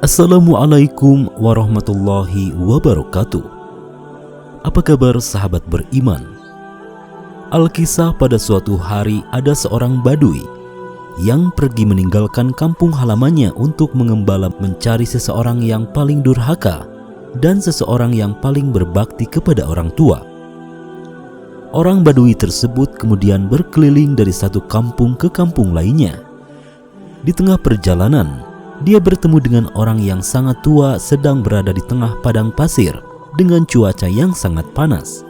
Assalamualaikum warahmatullahi wabarakatuh. Apa kabar sahabat beriman? Alkisah, pada suatu hari ada seorang badui yang pergi meninggalkan kampung halamannya untuk mengembala mencari seseorang yang paling durhaka dan seseorang yang paling berbakti kepada orang tua. Orang badui tersebut kemudian berkeliling dari satu kampung ke kampung lainnya. Di tengah perjalanan, dia bertemu dengan orang yang sangat tua sedang berada di tengah padang pasir dengan cuaca yang sangat panas.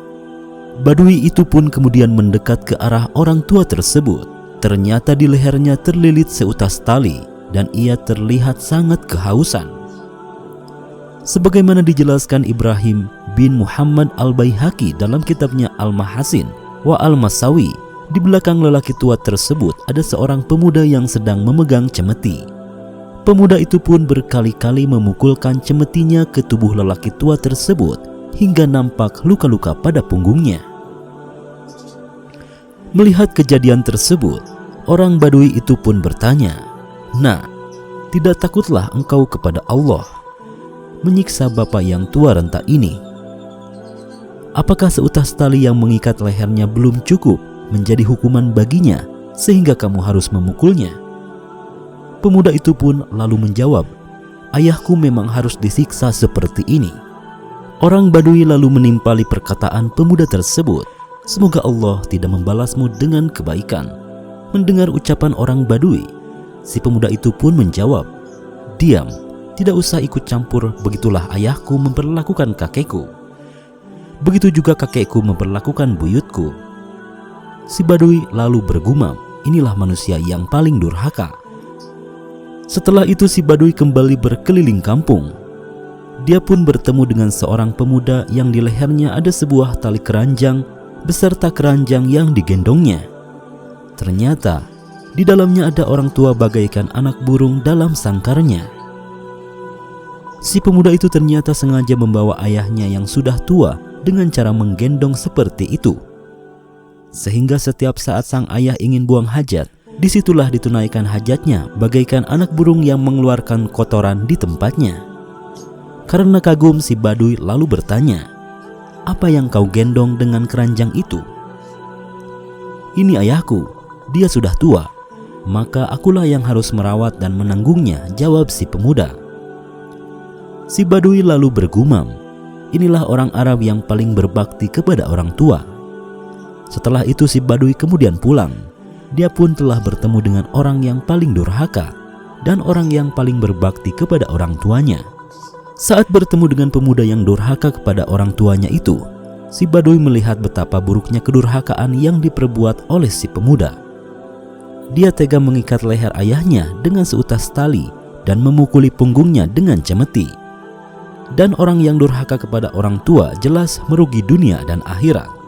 Badui itu pun kemudian mendekat ke arah orang tua tersebut. Ternyata di lehernya terlilit seutas tali dan ia terlihat sangat kehausan. Sebagaimana dijelaskan Ibrahim bin Muhammad Al-Baihaqi dalam kitabnya Al-Mahasin wa Al-Masawi, di belakang lelaki tua tersebut ada seorang pemuda yang sedang memegang cemeti. Pemuda itu pun berkali-kali memukulkan cemetinya ke tubuh lelaki tua tersebut hingga nampak luka-luka pada punggungnya. Melihat kejadian tersebut, orang badui itu pun bertanya, "Nah, tidak takutlah engkau kepada Allah menyiksa bapak yang tua renta ini? Apakah seutas tali yang mengikat lehernya belum cukup menjadi hukuman baginya sehingga kamu harus memukulnya?" Pemuda itu pun lalu menjawab, "Ayahku memang harus disiksa seperti ini." Orang badui lalu menimpali perkataan pemuda tersebut, "Semoga Allah tidak membalasmu dengan kebaikan." Mendengar ucapan orang badui, si pemuda itu pun menjawab, "Diam, tidak usah ikut campur, begitulah ayahku memperlakukan kakekku. Begitu juga kakekku memperlakukan buyutku." Si badui lalu bergumam, "Inilah manusia yang paling durhaka." Setelah itu si badui kembali berkeliling kampung. Dia pun bertemu dengan seorang pemuda yang di lehernya ada sebuah tali keranjang beserta keranjang yang digendongnya. Ternyata di dalamnya ada orang tua bagaikan anak burung dalam sangkarnya. Si pemuda itu ternyata sengaja membawa ayahnya yang sudah tua dengan cara menggendong seperti itu, sehingga setiap saat sang ayah ingin buang hajat, disitulah ditunaikan hajatnya bagaikan anak burung yang mengeluarkan kotoran di tempatnya. Karena kagum, si badui lalu bertanya, "Apa yang kau gendong dengan keranjang itu?" "Ini ayahku, dia sudah tua, maka akulah yang harus merawat dan menanggungnya," jawab si pemuda. Si badui lalu bergumam, "Inilah orang Arab yang paling berbakti kepada orang tua." Setelah itu si badui kemudian pulang. Dia pun telah bertemu dengan orang yang paling durhaka dan orang yang paling berbakti kepada orang tuanya. Saat bertemu dengan pemuda yang durhaka kepada orang tuanya itu, si badui melihat betapa buruknya kedurhakaan yang diperbuat oleh si pemuda. Dia tega mengikat leher ayahnya dengan seutas tali dan memukuli punggungnya dengan cemeti. Dan orang yang durhaka kepada orang tua jelas merugi dunia dan akhirat.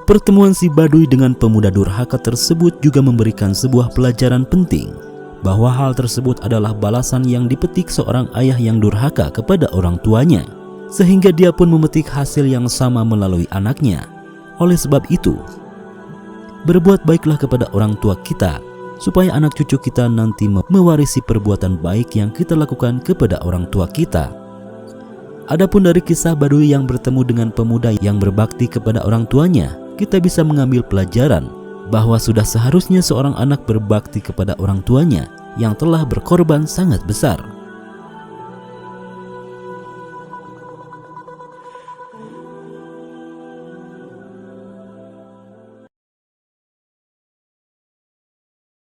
Pertemuan si badui dengan pemuda durhaka tersebut juga memberikan sebuah pelajaran penting, bahwa hal tersebut adalah balasan yang dipetik seorang ayah yang durhaka kepada orang tuanya, sehingga dia pun memetik hasil yang sama melalui anaknya. Oleh sebab itu, berbuat baiklah kepada orang tua kita, supaya anak cucu kita nanti mewarisi perbuatan baik yang kita lakukan kepada orang tua kita. Adapun dari kisah badui yang bertemu dengan pemuda yang berbakti kepada orang tuanya, kita bisa mengambil pelajaran bahwa sudah seharusnya seorang anak berbakti kepada orang tuanya yang telah berkorban sangat besar.